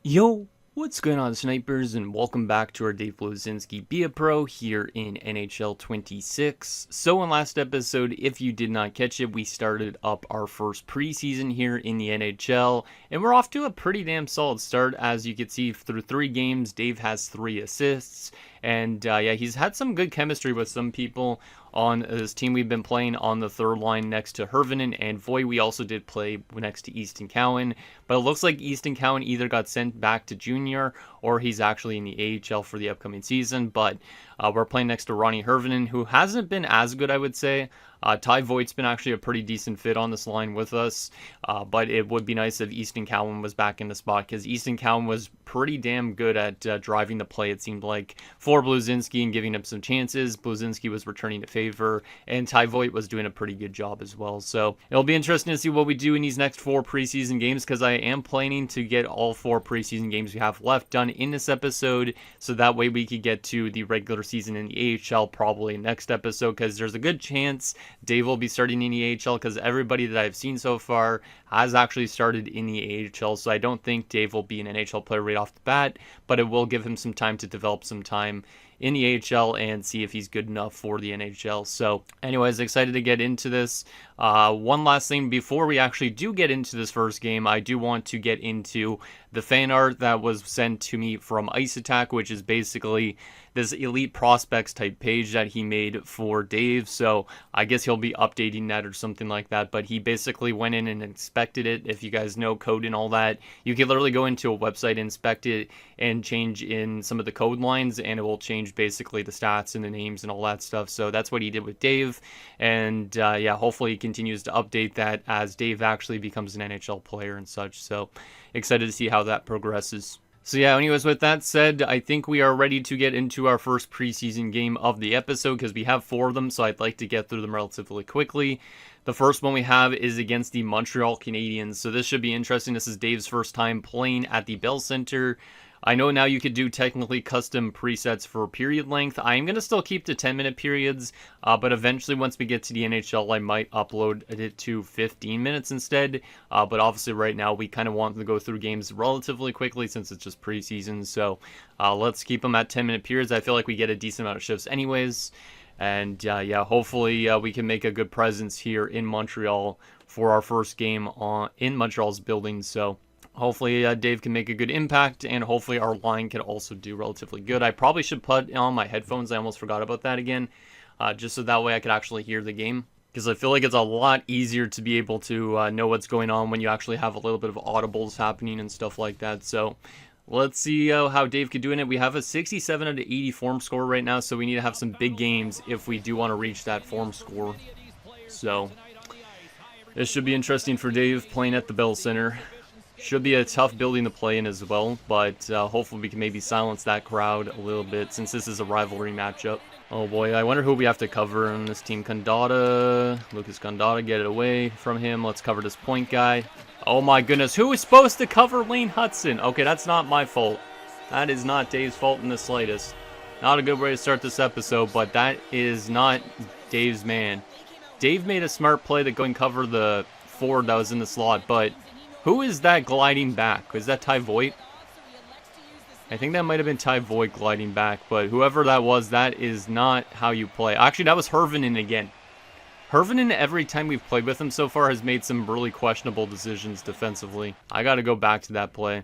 Yo, what's going on, snipers, and welcome back to our Dave Bluezynski Be a Pro here in NHL 26. So in last episode, if you did not catch it, we started up our first preseason here in the NHL, and we're off to a pretty damn solid start. As you can see, through 3 games, Dave has 3 assists, and yeah, he's had some good chemistry with some people on this team. We've been playing on the third line next to Hervinen and Voigt. We also did play next to Easton Cowan, but it looks like Easton Cowan either got sent back to junior or he's actually in the AHL for the upcoming season. But we're playing next to Ronnie Hervinen, who hasn't been as good, I would say. Ty Voigt's been actually a pretty decent fit on this line with us, but it would be nice if Easton Cowan was back in the spot, because Easton Cowan was pretty damn good at driving the play, it seemed like, for Bluezynski and giving him some chances. Bluezynski was returning the favor, and Ty Voigt was doing a pretty good job as well. So it'll be interesting to see what we do in these next 4 preseason games, because I am planning to get all 4 preseason games we have left done in this episode, so that way we could get to the regular season in the AHL probably next episode, because there's a good chance Dave will be starting in the AHL, because everybody that I've seen so far has actually started in the AHL, so I don't think Dave will be an NHL player right off the bat, but it will give him some time to develop some time in the AHL and see if he's good enough for the NHL. So anyways, excited to get into this. One last thing before we actually do get into this first game, I do want to get into the fan art that was sent to me from Ice Attack, which is basically this elite prospects type page that he made for Dave. So I guess he'll be updating that or something like that, but he basically went in and inspected it. If you guys know code and all that, you can literally go into a website, inspect it, and change in some of the code lines, and it will change basically the stats and the names and all that stuff. So that's what he did with Dave, and yeah, hopefully he continues to update that as Dave actually becomes an NHL player and such. So excited to see how that progresses. So yeah, anyways, with that said, I think we are ready to get into our first preseason game of the episode, because we have 4 of them, so I'd like to get through them relatively quickly. The first one we have is against the Montreal Canadiens, so this should be interesting. This is Dave's first time playing at the Bell Center. I know now you could do technically custom presets for period length. I am going to still keep the 10-minute periods, but eventually once we get to the NHL, I might upload it to 15 minutes instead. But obviously right now we kind of want to go through games relatively quickly since it's just preseason. So let's keep them at 10-minute periods. I feel like we get a decent amount of shifts anyways. And yeah, hopefully we can make a good presence here in Montreal for our first game in Montreal's building. So hopefully Dave can make a good impact, and hopefully our line can also do relatively good. I probably should put on my headphones. I almost forgot about that again, just so that way I could actually hear the game, because I feel like it's a lot easier to be able to know what's going on when you actually have a little bit of audibles happening and stuff like that. So let's see how Dave could do in it. We have a 67 out of 80 form score right now, so we need to have some big games if we do want to reach that form score. So this should be interesting for Dave playing at the Bell Center. Should be a tough building to play in as well, but hopefully we can maybe silence that crowd a little bit since this is a rivalry matchup. Oh boy, I wonder who we have to cover on this team. Condotta, Lucas Condotta, get it away from him. Let's cover this point guy. Oh my goodness, who is supposed to cover Lane Hudson? Okay, that's not my fault. That is not Dave's fault in the slightest. Not a good way to start this episode, but that is not Dave's man. Dave made a smart play to go and cover the forward that was in the slot, but who is that gliding back? Is that Ty Voigt? I think that might have been Ty Voigt gliding back, but whoever that was, that is not how you play. Actually, that was Hervinen again. Hervinen, every time we've played with him so far, has made some really questionable decisions defensively. I got to go back to that play,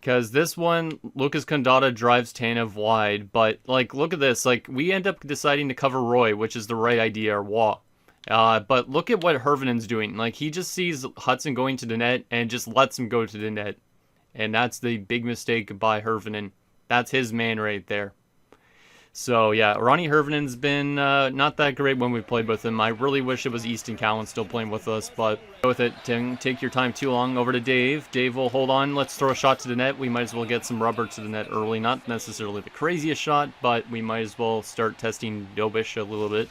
because this one, Lucas Condotta drives Tanev wide, but like, look at this. Like, we end up deciding to cover Roy, which is the right idea, or Waugh. But look at what Hervinen's doing. Like, he just sees Hudson going to the net and just lets him go to the net. And that's the big mistake by Hervinen. That's his man right there. So, yeah, Ronnie Hervinen's been not that great when we played with him. I really wish it was Easton Cowan still playing with us, but go with it. Don't take your time too long. Over to Dave. Dave will hold on. Let's throw a shot to the net. We might as well get some rubber to the net early. Not necessarily the craziest shot, but we might as well start testing Dobish a little bit.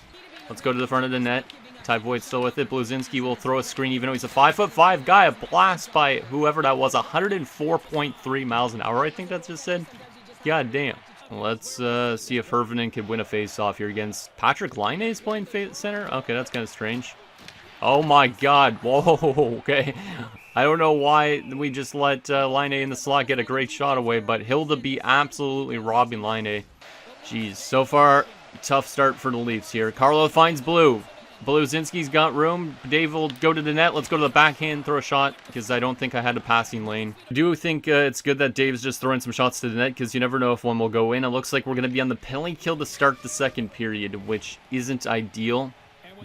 Let's go to the front of the net. Ty Voigt's still with it. Bluezynski will throw a screen even though he's a 5'5" guy. A blast by whoever that was. 104.3 miles an hour, I think that just said. God damn. Let's see if Hervinen could win a face-off here against Patrick Laine's playing center. Okay, that's kind of strange. Oh my god. Whoa, okay. I don't know why we just let Line A in the slot get a great shot away, but Hilda be absolutely robbing Line A. Jeez, so far, tough start for the Leafs here. Carlo finds Blue. Bluezynski's got room. Dave will go to the net. Let's go to the backhand, throw a shot, because I don't think I had a passing lane. I do think it's good that Dave's just throwing some shots to the net, because you never know if one will go in. It looks like we're going to be on the penalty kill to start the second period, which isn't ideal.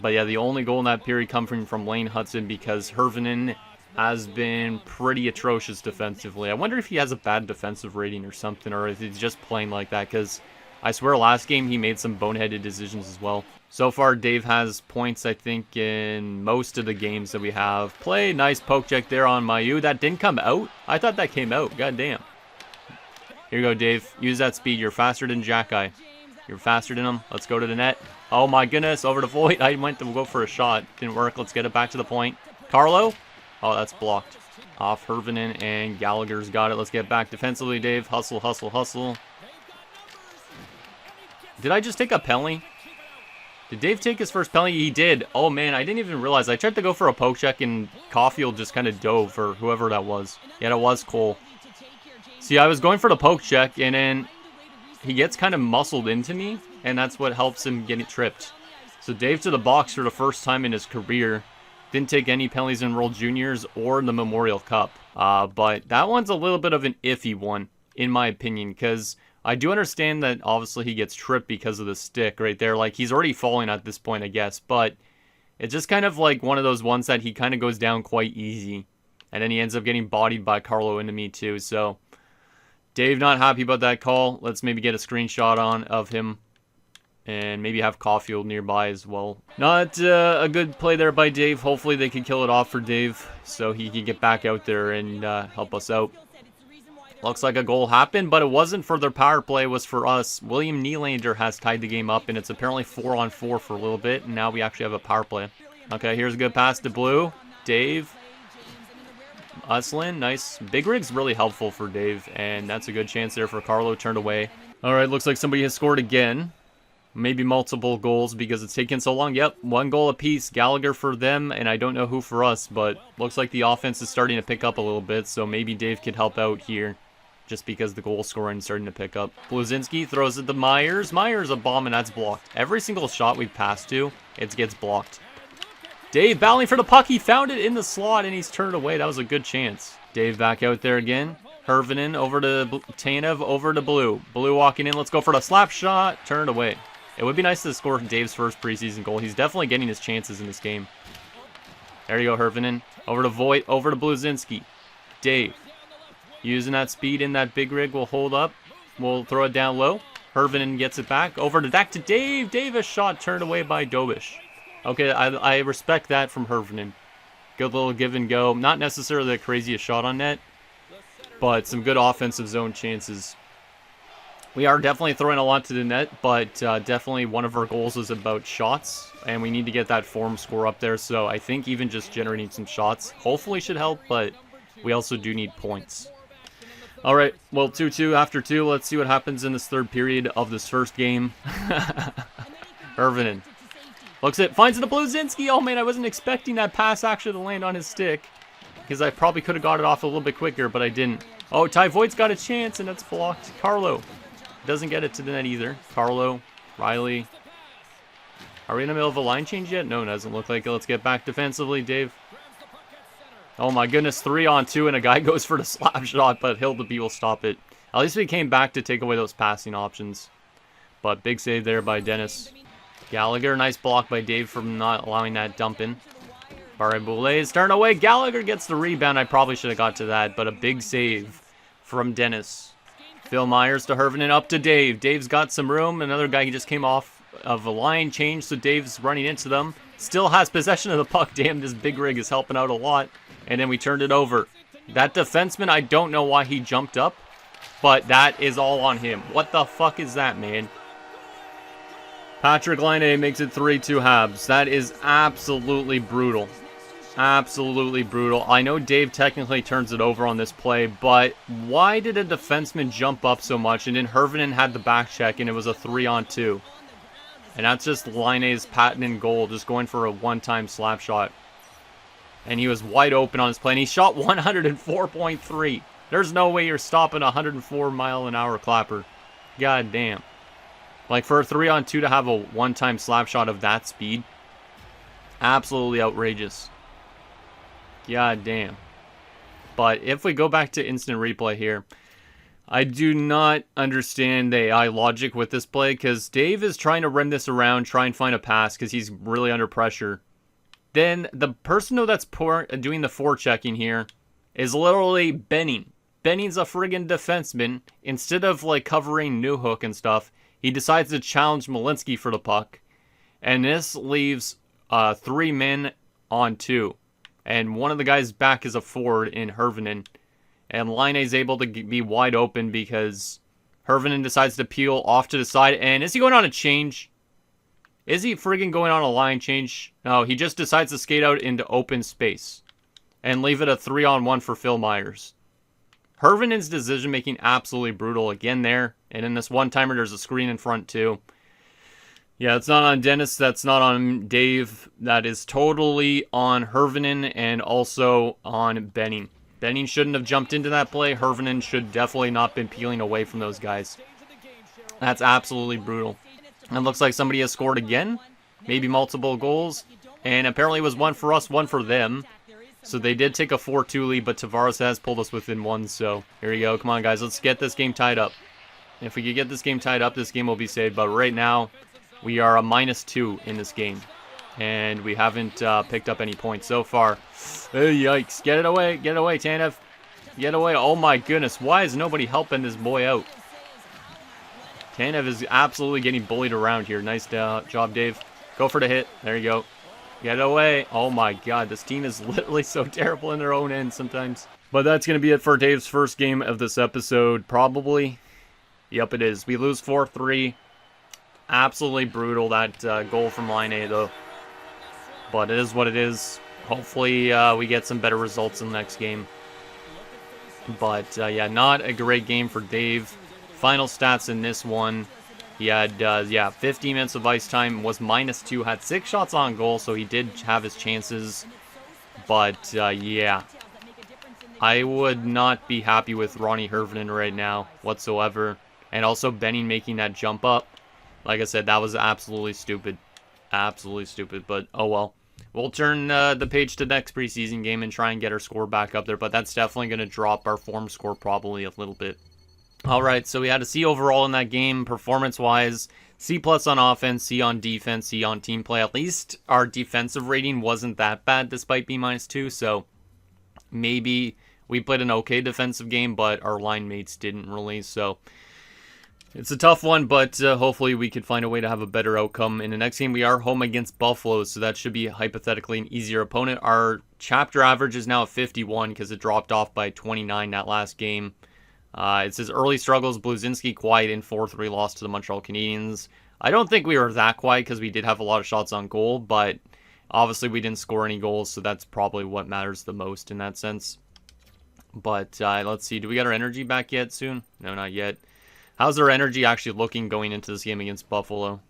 But yeah, the only goal in that period coming from Lane Hudson, because Hervinen has been pretty atrocious defensively. I wonder if he has a bad defensive rating or something, or if he's just playing like that, because I swear last game he made some boneheaded decisions as well. So far, Dave has points, I think, in most of the games that we have played. Nice poke check there on Mayu. That didn't come out? I thought that came out. God damn. Here you go, Dave. Use that speed. You're faster than Jack-Eye. You're faster than him. Let's go to the net. Oh my goodness. Over to Voigt. I went to go for a shot. Didn't work. Let's get it back to the point. Carlo. Oh, that's blocked. Off Hervinen, and Gallagher's got it. Let's get back defensively, Dave. Hustle, hustle, hustle. Did I just take a penalty? Did Dave take his first penalty? He did. Oh, man, I didn't even realize. I tried to go for a poke check, and Caulfield just kind of dove for whoever that was. Yeah, it was Cole. See, I was going for the poke check, and then he gets kind of muscled into me, and that's what helps him get it tripped. So Dave to the box for the first time in his career. Didn't take any penalties in World Juniors or in the Memorial Cup. But that one's a little bit of an iffy one, in my opinion, because I do understand that obviously he gets tripped because of the stick right there. Like, he's already falling at this point, I guess. But it's just kind of like one of those ones that he kind of goes down quite easy. And then he ends up getting bodied by Carlo into me too. So, Dave not happy about that call. Let's maybe get a screenshot of him. And maybe have Caulfield nearby as well. Not a good play there by Dave. Hopefully they can kill it off for Dave so he can get back out there and help us out. Looks like a goal happened, but it wasn't for their power play. It was for us. William Nylander has tied the game up, and it's apparently 4-on-4 for a little bit. And now we actually have a power play. Okay, here's a good pass to Blue. Dave. Uslin, nice. Big rig's really helpful for Dave, and that's a good chance there for Carlo, turned away. All right, looks like somebody has scored again. Maybe multiple goals because it's taken so long. Yep, 1 goal apiece. Gallagher for them, and I don't know who for us, but looks like the offense is starting to pick up a little bit, so maybe Dave could help out here just because the goal scoring is starting to pick up. Bluezynski throws it to Myers. Myers a bomb, and that's blocked. Every single shot we've passed to, it gets blocked. Dave battling for the puck. He found it in the slot, and he's turned away. That was a good chance. Dave back out there again. Hervinen over to Tanev, over to Blue. Blue walking in. Let's go for the slap shot. Turned away. It would be nice to score Dave's first preseason goal. He's definitely getting his chances in this game. There you go, Hervinen. Over to Voigt, over to Bluezynski. Dave. Using that speed in that big rig will hold up. We'll throw it down low. Hervinen gets it back. Over to back to Dave. Dave, a shot turned away by Dobish. Okay, I respect that from Hervinen. Good little give and go. Not necessarily the craziest shot on net, but some good offensive zone chances. We are definitely throwing a lot to the net, but definitely one of our goals is about shots, and we need to get that form score up there. So I think even just generating some shots hopefully should help, but we also do need points. All right, well, 2-2 after 2. Let's see what happens in this third period of this first game. Hervinen looks it, finds it to Bluezynski. Oh, man, I wasn't expecting that pass actually to land on his stick because I probably could have got it off a little bit quicker, but I didn't. Oh, Ty Voigt's got a chance, and that's blocked. Carlo doesn't get it to the net either. Carlo, Riley. Are we in the middle of a line change yet? No, it doesn't look like it. Let's get back defensively, Dave. Oh my goodness, 3-on-2, and a guy goes for the slap shot, but Hildeby will stop it. At least we came back to take away those passing options. But big save there by Dennis. Gallagher, nice block by Dave from not allowing that dump in. Barre-Boulet is turned away. Gallagher gets the rebound. I probably should have got to that, but a big save from Dennis. Phil Myers to Hervinen, up to Dave. Dave's got some room. Another guy, he just came off of a line change, so Dave's running into them. Still has possession of the puck. Damn, this big rig is helping out a lot. And then we turned it over. That defenseman, I don't know why he jumped up, but that is all on him. What the fuck is that, man? Patrick Laine makes it 3-2 Habs. That is absolutely brutal. Absolutely brutal. I know Dave technically turns it over on this play, but why did a defenseman jump up so much? And then Hervinen had the back check, and it was a 3-on-2. And that's just Laine's patented goal, just going for a one-time slap shot. And he was wide open on his play. And he shot 104.3. There's no way you're stopping a 104-mile-an-hour clapper. God damn. Like, for a 3-on-2 to have a one-time slap shot of that speed, absolutely outrageous. God damn. But if we go back to instant replay here, I do not understand the AI logic with this play, because Dave is trying to rim this around, try and find a pass, because he's really under pressure. Then the person that's doing the forechecking here is literally Benning. Benning's a friggin' defenseman. Instead of like covering Newhook and stuff, he decides to challenge Bluezynski for the puck. And this leaves 3 men on 2. And one of the guys back is a forward in Hirvonen. And Laine is able to be wide open because Hirvonen decides to peel off to the side. And is he going on a change? Is he friggin' going on a line change? No, he just decides to skate out into open space. And leave it a 3-on-1 for Phil Myers. Hirvonen's decision-making absolutely brutal again there. And in this one-timer, there's a screen in front too. Yeah, it's not on Dennis. That's not on Dave. That is totally on Hirvonen and also on Benning. Benning shouldn't have jumped into that play. Hirvonen should definitely not been peeling away from those guys. That's absolutely brutal. And it looks like somebody has scored again. Maybe multiple goals. And apparently it was one for us, one for them. So they did take a 4-2 lead, but Tavares has pulled us within 1. So here we go. Come on, guys. Let's get this game tied up. If we could get this game tied up, this game will be saved. But right now, we are a -2 in this game. And we haven't picked up any points so far. Oh, yikes. Get it away. Get it away, Tanev. Get away. Oh, my goodness. Why is nobody helping this boy out? Tanev is absolutely getting bullied around here. Nice job, Dave. Go for the hit. There you go. Get away. Oh, my God. This team is literally so terrible in their own end sometimes. But that's going to be it for Dave's first game of this episode. Probably. Yep, it is. We lose 4-3. Absolutely brutal, that goal from Laine, though. But it is what it is. Hopefully we get some better results in the next game. But yeah, not a great game for Dave. Final stats in this one. He had, 50 minutes of ice time, was -2, had 6 shots on goal, so he did have his chances. But yeah, I would not be happy with Ronnie Hirvonen right now whatsoever. And also Benning making that jump up. Like I said, that was absolutely stupid. Absolutely stupid, but oh well. We'll turn the page to the next preseason game and try and get our score back up there, but that's definitely going to drop our form score probably a little bit. Alright, so we had a C overall in that game, performance-wise. C+ on offense, C on defense, C on team play. At least our defensive rating wasn't that bad despite B-2, so maybe we played an okay defensive game, but our line mates didn't really, so it's a tough one, but hopefully we could find a way to have a better outcome. In the next game, we are home against Buffalo, so that should be hypothetically an easier opponent. Our chapter average is now at 51 because it dropped off by 29 that last game. It says early struggles, Bluezynski quiet in 4-3 loss to the Montreal Canadiens. I don't think we were that quiet because we did have a lot of shots on goal, but obviously we didn't score any goals, so that's probably what matters the most in that sense. But let's see, do we get our energy back yet soon? No, not yet. How's our energy actually looking going into this game against Buffalo?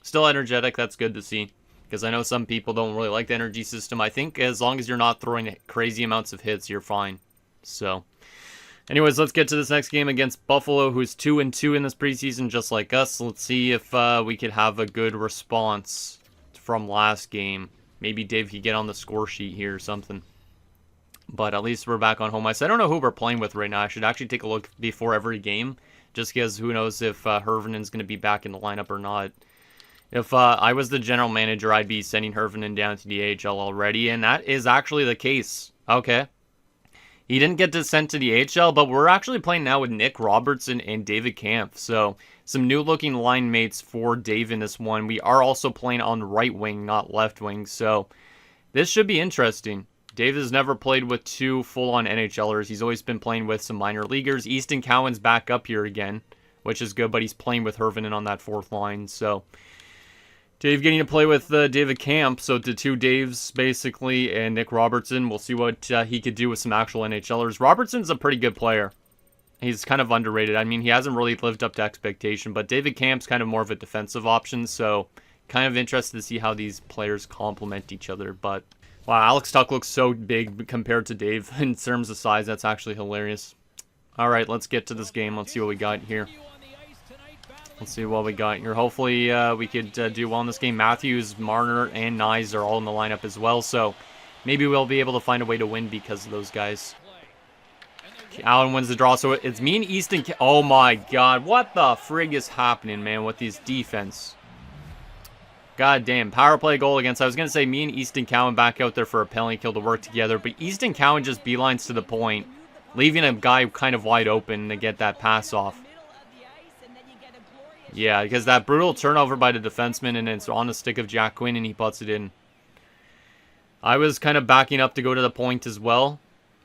Still energetic, that's good to see. Because I know some people don't really like the energy system. I think as long as you're not throwing crazy amounts of hits, you're fine. So, anyways, let's get to this next game against Buffalo, who's 2-2 in this preseason, just like us. Let's see if we could have a good response from last game. Maybe Dave could get on the score sheet here or something. But at least we're back on home ice. I don't know who we're playing with right now. I should actually take a look before every game. Just because who knows if Hirvonen's going to be back in the lineup or not. If I was the general manager, I'd be sending Hirvonen down to the AHL already. And that is actually the case. Okay. He didn't get sent to the AHL, but we're actually playing now with Nick Robertson and David Kampf. So some new looking line mates for Dave in this one. We are also playing on right wing, not left wing. So this should be interesting. Dave has never played with 2 full-on NHLers. He's always been playing with some minor leaguers. Easton Cowan's back up here again, which is good, but he's playing with Hirvonen on that 4th line. So Dave getting to play with David Kampf. So the 2 Daves, basically, and Nick Robertson. We'll see what he could do with some actual NHLers. Robertson's a pretty good player. He's kind of underrated. I mean, he hasn't really lived up to expectation, but David Kampf's kind of more of a defensive option, so kind of interested to see how these players complement each other, but Wow, Alex Tuck looks so big compared to Dave in terms of size. That's actually hilarious. All right, let's get to this game. Let's see what we got here. Let's see what we got here. Hopefully, we could do well in this game. Matthews, Marner, and Nyes are all in the lineup as well, so maybe we'll be able to find a way to win because of those guys. Allen wins the draw, so it's me and Easton. Oh my god, what the frig is happening, man, with these defense? God damn, power play goal against. I was going to say me and Easton Cowan back out there for a penalty kill to work together, but Easton Cowan just beelines to the point, leaving a guy kind of wide open to get that pass off. Yeah, because that brutal turnover by the defenseman, and it's on the stick of Jack Quinn, and he puts it in. I was kind of backing up to go to the point as well,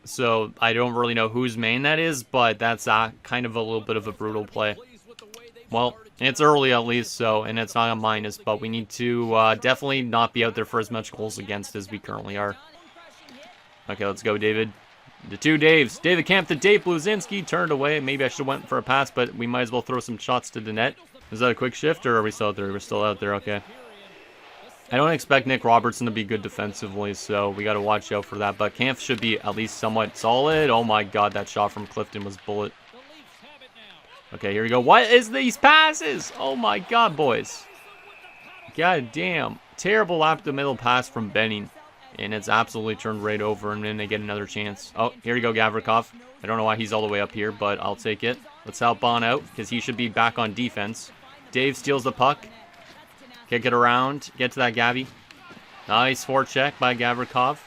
so I don't really know whose main that is, but that's kind of a little bit of a brutal play. Well, it's early at least, so, and it's not a minus, but we need to definitely not be out there for as much goals against as we currently are. Okay, let's go, David. The two Daves. David Camp to Dave Bluezynski. Turned away. Maybe I should have went for a pass, but we might as well throw some shots to the net. Is that a quick shift, or are we still out there? We're still out there, okay. I don't expect Nick Robertson to be good defensively, so we got to watch out for that. But Camp should be at least somewhat solid. Oh my god, that shot from Clifton was bullet. Okay, here we go. What is these passes? Oh my god, boys. God damn. Terrible up the middle pass from Benning. And it's absolutely turned right over, and then they get another chance. Oh, here we go, Gavrikov. I don't know why he's all the way up here, but I'll take it. Let's help Bon out, because he should be back on defense. Dave steals the puck. Kick it around. Get to that Gabby. Nice forecheck by Gavrikov.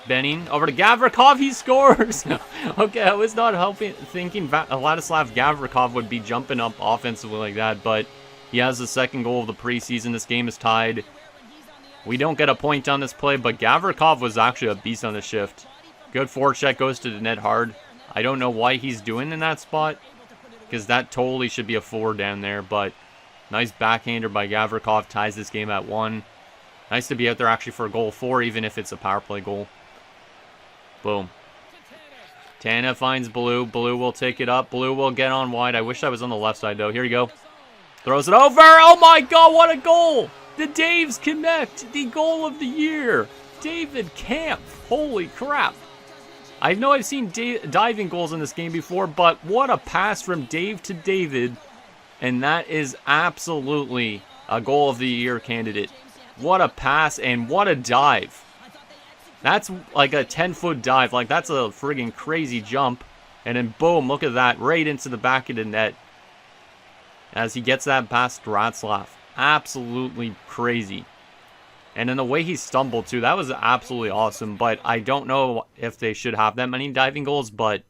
Benning over to Gavrikov. He scores. Okay, I was not thinking Vladislav Gavrikov would be jumping up offensively like that, but he has the second goal of the preseason. This game is tied. We don't get a point on this play, but Gavrikov was actually a beast on the shift. Good forecheck, goes to the net hard. I don't know why he's doing in that spot, because that totally should be a 4 down there, but nice backhander by Gavrikov, ties this game at 1. Nice to be out there actually for a goal 4, even if it's a power play goal. Boom. Tana finds Blue. Blue will take it up. Blue will get on wide. I wish I was on the left side, though. Here you go. Throws it over. Oh, my God. What a goal. The Daves connect. The goal of the year. David Camp. Holy crap. I know I've seen diving goals in this game before, but what a pass from Dave to David. And that is absolutely a goal of the year candidate. What a pass and what a dive. That's like a 10-foot dive. Like, that's a friggin' crazy jump. And then, boom, look at that. Right into the back of the net. As he gets that past Ratzlaff. Absolutely crazy. And then the way he stumbled, too. That was absolutely awesome. But I don't know if they should have that many diving goals. But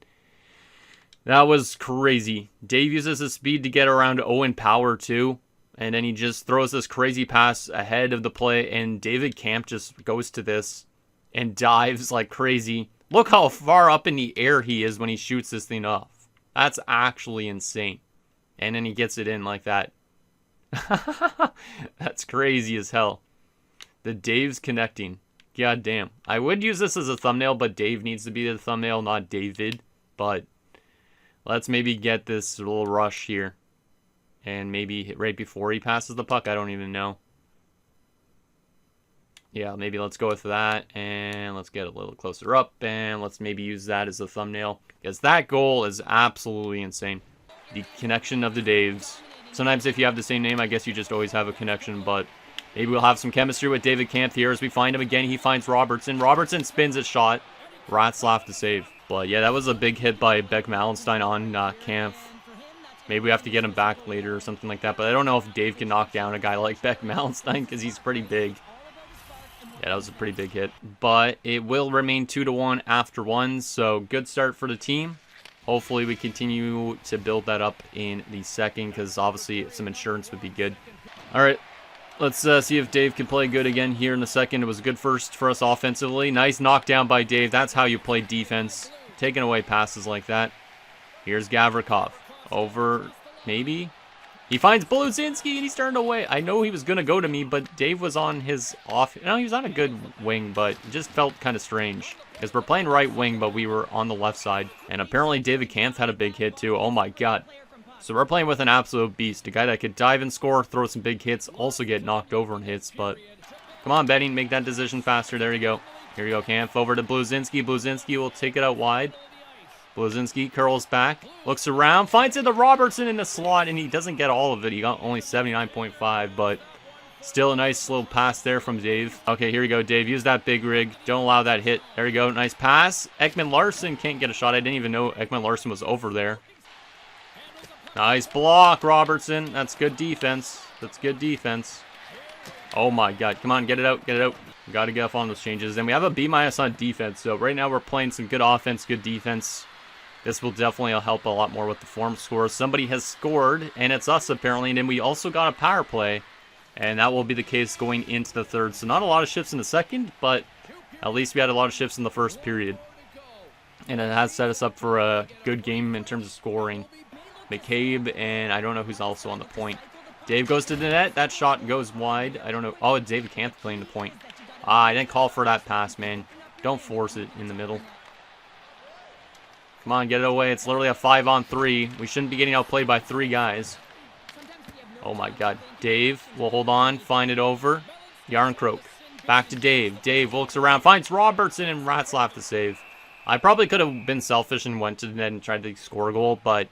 that was crazy. Dave uses his speed to get around Owen Power, too. And then he just throws this crazy pass ahead of the play. And David Camp just goes to this and dives like crazy. Look how far up in the air he is when he shoots this thing off. That's actually insane. And then he gets it in like that. That's crazy as hell. The Dave's connecting. God damn. I would use this as a thumbnail, but Dave needs to be the thumbnail, not David. But let's maybe get this little rush here. And maybe right before he passes the puck. I don't even know. Yeah, maybe let's go with that, and let's get a little closer up, and let's maybe use that as a thumbnail, because that goal is absolutely insane. The connection of the Daves. Sometimes if you have the same name, I guess you just always have a connection, but maybe we'll have some chemistry with David Camp here as we find him again. He finds Robertson. Robertson spins a shot. Ratzlaff to save. But yeah, that was a big hit by Beck Malenstein on Camp. Maybe we have to get him back later or something like that, but I don't know if Dave can knock down a guy like Beck Malenstein, because he's pretty big. Yeah, that was a pretty big hit. But it will remain 2-1 after 1. So good start for the team. Hopefully we continue to build that up in the second, because obviously some insurance would be good. All right, let's see if Dave can play good again here in the second. It was good first for us offensively. Nice knockdown by Dave. That's how you play defense. Taking away passes like that. Here's Gavrikov. Over, maybe? He finds Bluezynski, and he's turned away. I know he was going to go to me, but Dave was on his off. No, he was on a good wing, but it just felt kind of strange. Because we're playing right wing, but we were on the left side. And apparently David Camp had a big hit, too. Oh, my God. So we're playing with an absolute beast. A guy that could dive and score, throw some big hits, also get knocked over in hits. But come on, Benning, make that decision faster. There you go. Here we go, Kampf over to Bluezynski. Bluezynski will take it out wide. Bluezynski curls back, looks around, finds it to Robertson in the slot, and he doesn't get all of it. He got only 79.5, but still a nice little pass there from Dave. Okay, here we go, Dave. Use that big rig. Don't allow that hit. There we go. Nice pass. Ekman-Larsson can't get a shot. I didn't even know Ekman-Larsson was over there. Nice block, Robertson. That's good defense. That's good defense. Oh my god. Come on, get it out. Get it out. We got to get off on those changes. And we have a B- on defense. So right now we're playing some good offense, good defense. This will definitely help a lot more with the form scores. Somebody has scored, and it's us apparently. And then we also got a power play. And that will be the case going into the third. So not a lot of shifts in the second, but at least we had a lot of shifts in the first period. And it has set us up for a good game in terms of scoring. McCabe, and I don't know who's also on the point. Dave goes to the net. That shot goes wide. I don't know. Oh, it's David Kampf playing the point. I didn't call for that pass, man. Don't force it in the middle. Come on, get it away. It's literally a 5-on-3. We shouldn't be getting outplayed by 3 guys. Oh my god. Dave will hold on, find it over. Yarncroke. Back to Dave. Dave looks around, finds Robertson, and Ratzlaff the save. I probably could have been selfish and went to the net and tried to score a goal, but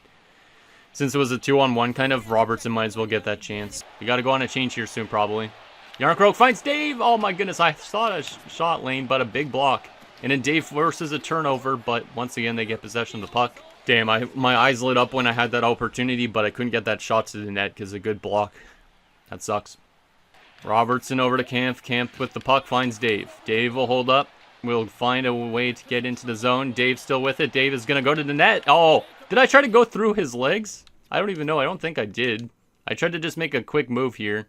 since it was a 2-on-1 kind of, Robertson might as well get that chance. We got to go on a change here soon, probably. Yarncroke finds Dave. Oh my goodness, I thought a shot lane, but a big block. And then Dave forces a turnover, but once again, they get possession of the puck. Damn, my eyes lit up when I had that opportunity, but I couldn't get that shot to the net because of a good block. That sucks. Robertson over to Kampf. Kampf with the puck finds Dave. Dave will hold up. We'll find a way to get into the zone. Dave's still with it. Dave is going to go to the net. Oh, did I try to go through his legs? I don't even know. I don't think I did. I tried to just make a quick move here.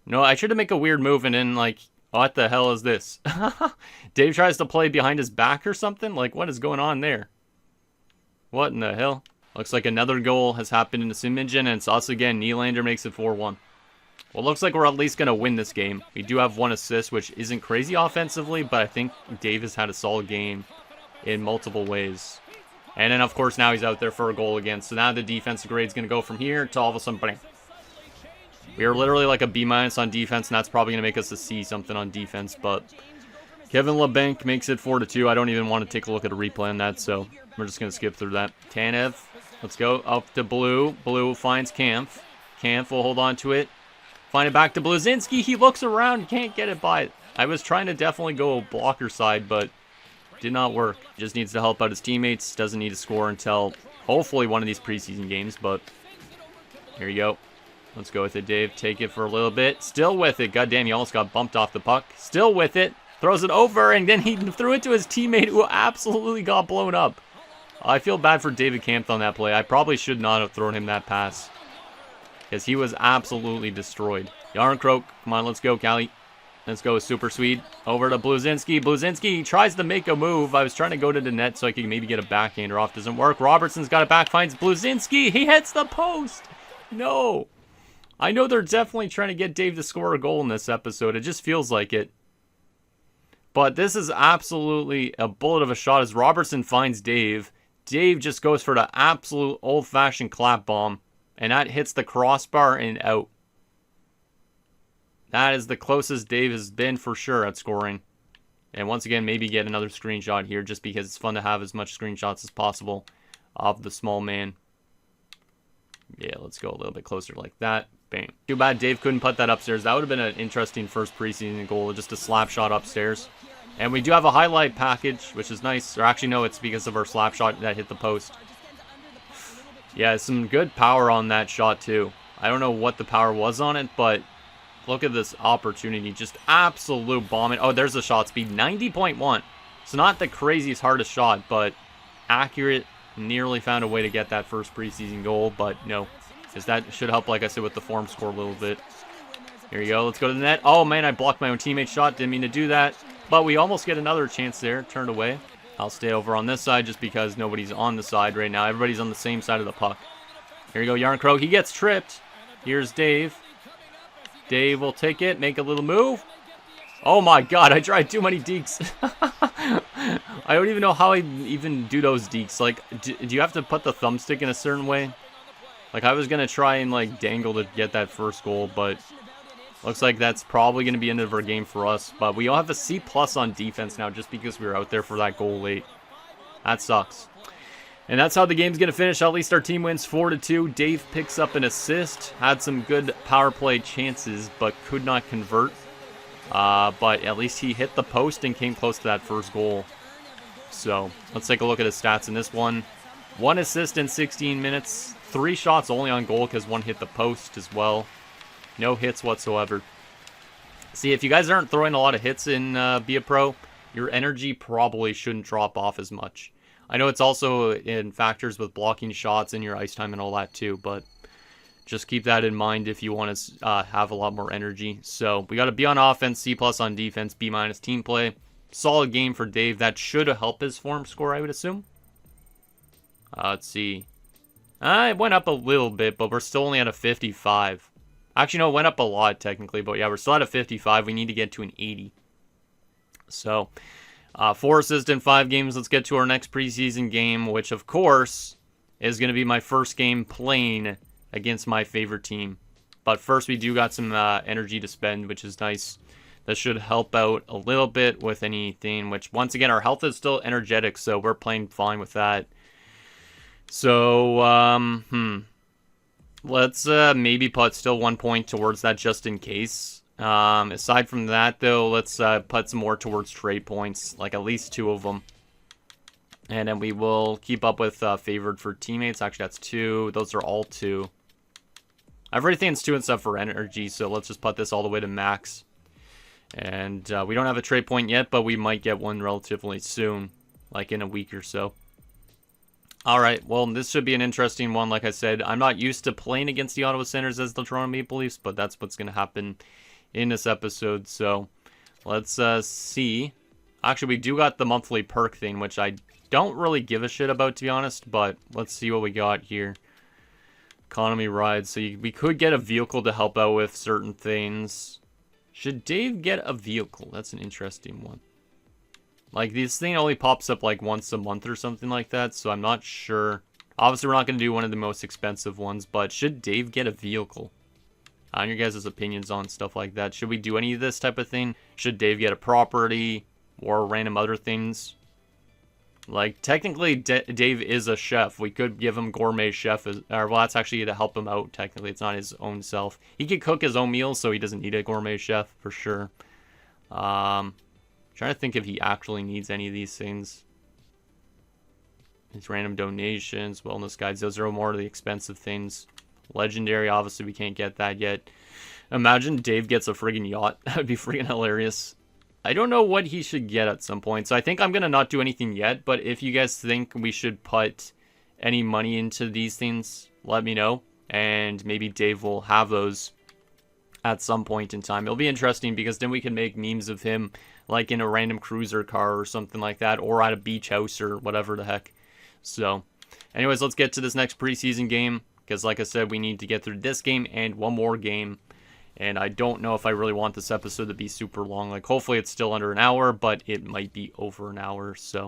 No, I tried to make a weird move and then like, what the hell is this? Dave tries to play behind his back or something? Like, what is going on there? What in the hell? Looks like another goal has happened in the Simingen, and it's us again. Nylander makes it 4-1. Well, looks like we're at least going to win this game. We do have 1 assist, which isn't crazy offensively, but I think Dave has had a solid game in multiple ways. And then, of course, now he's out there for a goal again. So now the defensive grade is going to go from here to all of a sudden, bang. We are literally like a B- on defense, and that's probably going to make us a C something on defense. But Kevin LeBanc makes it 4-2. I don't even want to take a look at a replay on that, so we're just going to skip through that. Tanev, let's go up to Blue. Blue finds Kampf. Kampf will hold on to it. Find it back to Bluezynski. He looks around, can't get it by it. I was trying to definitely go blocker side, but did not work. Just needs to help out his teammates. Doesn't need to score until hopefully one of these preseason games, but here you go. Let's go with it, Dave. Take it for a little bit. Still with it. Goddamn, he almost got bumped off the puck. Still with it. Throws it over, and then he threw it to his teammate who absolutely got blown up. I feel bad for David Kampf on that play. I probably should not have thrown him that pass, because he was absolutely destroyed. Yarncroke, come on, let's go, Callie. Let's go with Super Swede. Over to Bluezynski. Bluezynski tries to make a move. I was trying to go to the net so I could maybe get a backhander off. Doesn't work. Robertson's got it back. Finds Bluezynski. He hits the post. No. I know they're definitely trying to get Dave to score a goal in this episode. It just feels like it. But this is absolutely a bullet of a shot as Robertson finds Dave. Dave just goes for the absolute old-fashioned clap bomb. And that hits the crossbar and out. That is the closest Dave has been for sure at scoring. And once again, maybe get another screenshot here just because it's fun to have as much screenshots as possible of the small man. Yeah, let's go a little bit closer like that. Bam. Too bad Dave couldn't put that upstairs. That would have been an interesting first preseason goal. Just a slap shot upstairs. And we do have a highlight package, which is nice. Or actually, no, it's because of our slap shot that hit the post. Yeah, some good power on that shot, too. I don't know what the power was on it, but look at this opportunity. Just absolute bombing. Oh, there's the shot speed. 90.1. It's not the craziest, hardest shot, but accurate. Nearly found a way to get that first preseason goal, but no. Because that should help, like I said, with the form score a little bit. Here you go. Let's go to the net. Oh, man, I blocked my own teammate's shot. Didn't mean to do that. But we almost get another chance there. Turned away. I'll stay over on this side just because nobody's on the side right now. Everybody's on the same side of the puck. Here you go, Yarncroke. He gets tripped. Here's Dave. Dave will take it, make a little move. Oh my god, I tried too many dekes. I don't even know how I even do those dekes. Like, do you have to put the thumbstick in a certain way? Like, I was going to try and, like, dangle to get that first goal, but Looks like that's probably going to be the end of our game for us. But we all have a C+ on defense now just because we were out there for that goal late. That sucks. And that's how the game's going to finish. At least our team wins 4-2. Dave picks up an assist. Had some good power play chances, but could not convert. But at least he hit the post and came close to that first goal. So let's take a look at his stats in this one. 1 assist in 16 minutes. 3 shots only on goal because 1 hit the post as well. No hits whatsoever. See, if you guys aren't throwing a lot of hits in Be a Pro, your energy probably shouldn't drop off as much. I know it's also in factors with blocking shots and your ice time and all that too, but just keep that in mind if you want to have a lot more energy. So we got to be on offense, C+ on defense, B- team play. Solid game for Dave. That should help his form score, I would assume. Let's see. It went up a little bit, but we're still only at a 55. Actually, no, it went up a lot technically, but yeah, we're still at a 55. We need to get to an 80. So 4 assists in 5 games. Let's get to our next preseason game, which of course is going to be my first game playing against my favorite team. But first, we do got some energy to spend, which is nice. That should help out a little bit with anything, which once again, our health is still energetic, so we're playing fine with that. So, let's maybe put still 1 point towards that just in case. Aside from that, though, let's put some more towards trade points, like at least 2 of them. And then we will keep up with favored for teammates. Actually, that's 2. Those are all 2. Everything's 2 and stuff for energy, so let's just put this all the way to max. And we don't have a trade point yet, but we might get one relatively soon, like in a week or so. Alright, well, this should be an interesting one. Like I said, I'm not used to playing against the Ottawa Senators as the Toronto Maple Leafs, but that's what's going to happen in this episode. So let's see. Actually, we do got the monthly perk thing, which I don't really give a shit about, to be honest, but let's see what we got here. Economy rides. So we could get a vehicle to help out with certain things. Should Dave get a vehicle? That's an interesting one. Like, this thing only pops up like once a month or something like that, so I'm not sure. Obviously, we're not going to do one of the most expensive ones, but should Dave get a vehicle? On your guys' opinions on stuff like that. Should we do any of this type of thing? Should Dave get a property or random other things? Like, technically, Dave is a chef. We could give him gourmet chef. Well, that's actually to help him out, technically. It's not his own self. He could cook his own meals, so he doesn't need a gourmet chef, for sure. Trying to think if he actually needs any of these things. His random donations, wellness guides, those are more of the expensive things. Legendary, obviously, we can't get that yet. Imagine Dave gets a friggin' yacht. That would be friggin' hilarious. I don't know what he should get at some point, so I think I'm going to not do anything yet, but if you guys think we should put any money into these things, let me know, and maybe Dave will have those at some point in time. It'll be interesting because then we can make memes of him, like in a random cruiser car or something like that, or at a beach house or whatever the heck. So, anyways, let's get to this next preseason game, because like I said, we need to get through this game and one more game. And I don't know if I really want this episode to be super long. Like, hopefully it's still under an hour, but it might be over an hour. So,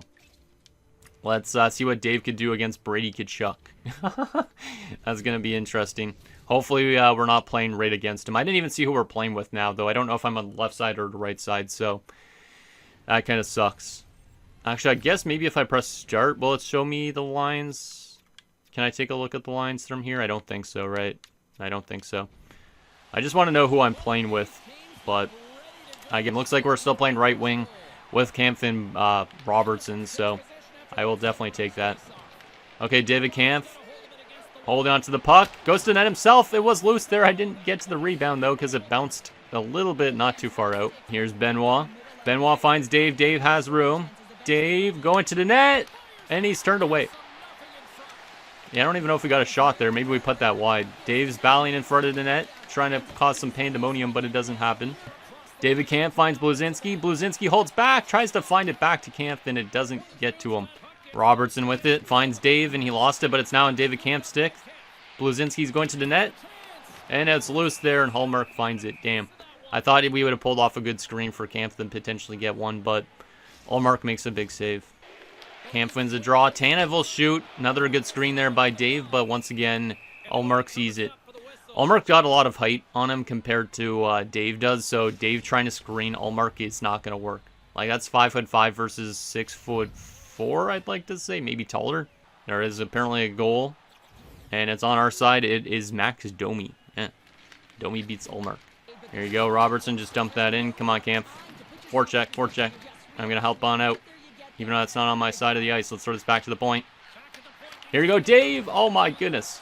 let's see what Dave could do against Brady Tkachuk. That's going to be interesting. Hopefully we're not playing right against him. I didn't even see who we're playing with now, though. I don't know if I'm on the left side or the right side, so that kind of sucks. Actually, I guess maybe if I press start, will it show me the lines? Can I take a look at the lines from here? I don't think so, right? I don't think so. I just want to know who I'm playing with, but again, looks like we're still playing right wing with Kampf and Robertson, so I will definitely take that. Okay, David Kampf holding on to the puck, goes to the net himself. It was loose there. I didn't get to the rebound, though, because it bounced a little bit, not too far out. Here's Benoit. Benoit finds Dave. Dave has room. Dave going to the net, and he's turned away. Yeah, I don't even know if we got a shot there. Maybe we put that wide. Dave's battling in front of the net, trying to cause some pandemonium, but it doesn't happen. David Kampf finds Bluezynski. Bluezynski holds back, tries to find it back to Kampf, and it doesn't get to him. Robertson with it, finds Dave, and he lost it, but it's now in David Kampf's stick. Bluezynski's going to the net, and it's loose there, and Hallmark finds it. Damn. I thought we would have pulled off a good screen for Kampf and potentially get one, but Hallmark makes a big save. Kampf wins a draw. Tanev will shoot. Another good screen there by Dave, but once again, Hallmark sees it. Allmark got a lot of height on him compared to Dave does, so Dave trying to screen Allmark is not going to work. Like, that's 5'5" versus 6'4", I'd like to say, maybe taller. There is apparently a goal, and it's on our side. It is Max Domi. Domi beats Allmark. Here you go, Robertson, just dump that in. Come on, Camp. Forecheck, forecheck. I'm going to help on out, even though that's not on my side of the ice. Let's throw this back to the point. Here you go, Dave. Oh, my goodness.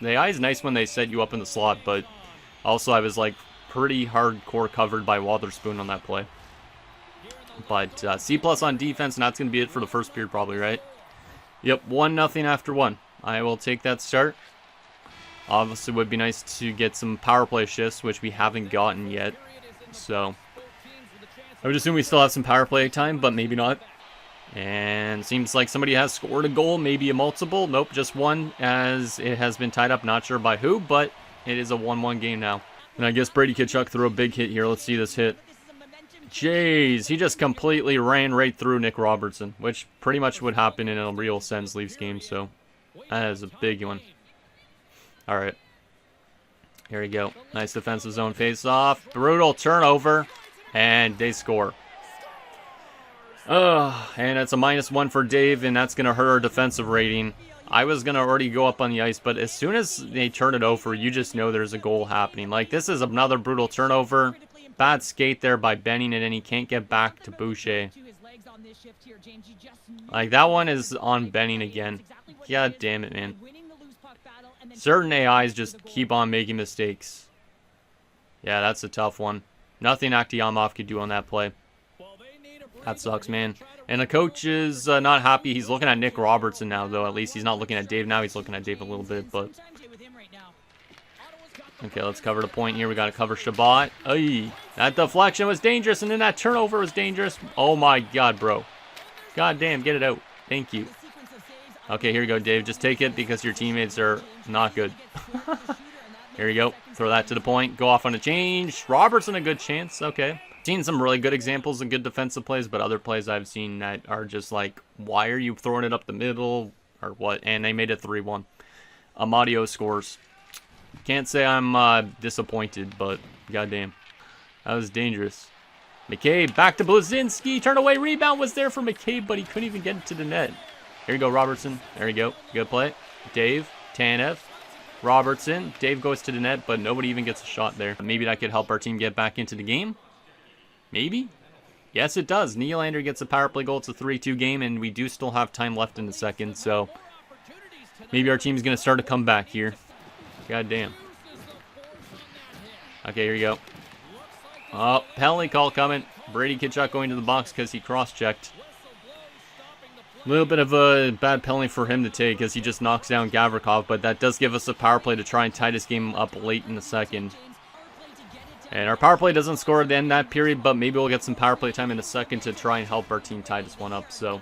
The eye is nice when they set you up in the slot, but also I was, like, pretty hardcore covered by Wotherspoon on that play. But C+ on defense, and that's going to be it for the first period probably, right? Yep, 1-0 after 1. I will take that start. Obviously, it would be nice to get some power play shifts, which we haven't gotten yet. So, I would assume we still have some power play time, but maybe not. And seems like somebody has scored a goal, maybe a multiple. Nope, just one, as it has been tied up. Not sure by who, but it is a 1-1 game now. And I guess Brady Tkachuk threw a big hit here. Let's see this hit. Jeez, he just completely ran right through Nick Robertson, which pretty much would happen in a real Sens Leafs game, so that is a big one. Alright. Here we go. Nice defensive zone face-off. Brutal turnover, and they score. And it's a -1 for Dave, and that's going to hurt our defensive rating. I was going to already go up on the ice, but as soon as they turn it over, you just know there's a goal happening. Like, this is another brutal turnover. Bad skate there by Benning, and then he can't get back to Boucher. Like, that one is on Benning again. God damn it, man. Certain AIs just keep on making mistakes. Yeah, that's a tough one. Nothing Akhtiamov could do on that play. That sucks, man. And the coach is not happy. He's looking at Nick Robertson now, though. At least he's not looking at Dave now. He's looking at Dave a little bit, but... Okay, let's cover the point here. We got to cover Shabbat. Ay, that deflection was dangerous, and then that turnover was dangerous. Oh, my God, bro. God damn, get it out. Thank you. Okay, here you go, Dave. Just take it because your teammates are not good. Here you go. Throw that to the point. Go off on a change. Robertson, a good chance. Okay. Seen some really good examples of good defensive plays, but other plays I've seen that are just like, why are you throwing it up the middle or what? And they made it 3-1. Amadio scores. Can't say I'm disappointed, but goddamn, that was dangerous. McCabe back to Bluezynski. Turn away rebound was there for McCabe, but he couldn't even get it to the net. Here you go, Robertson. There you go. Good play. Dave, Tanev, Robertson. Dave goes to the net, but nobody even gets a shot there. Maybe that could help our team get back into the game. Maybe? Yes, it does. Nylander gets a power play goal. It's a 3-2 game, and we do still have time left in the second, so maybe our team's going to start a comeback here. God damn. Okay, here you go. Oh, penalty call coming. Brady Tkachuk going to the box because he cross-checked. A little bit of a bad penalty for him to take as he just knocks down Gavrikov, but that does give us a power play to try and tie this game up late in the second. And our power play doesn't score at the end of that period, but maybe we'll get some power play time in the second to try and help our team tie this one up. So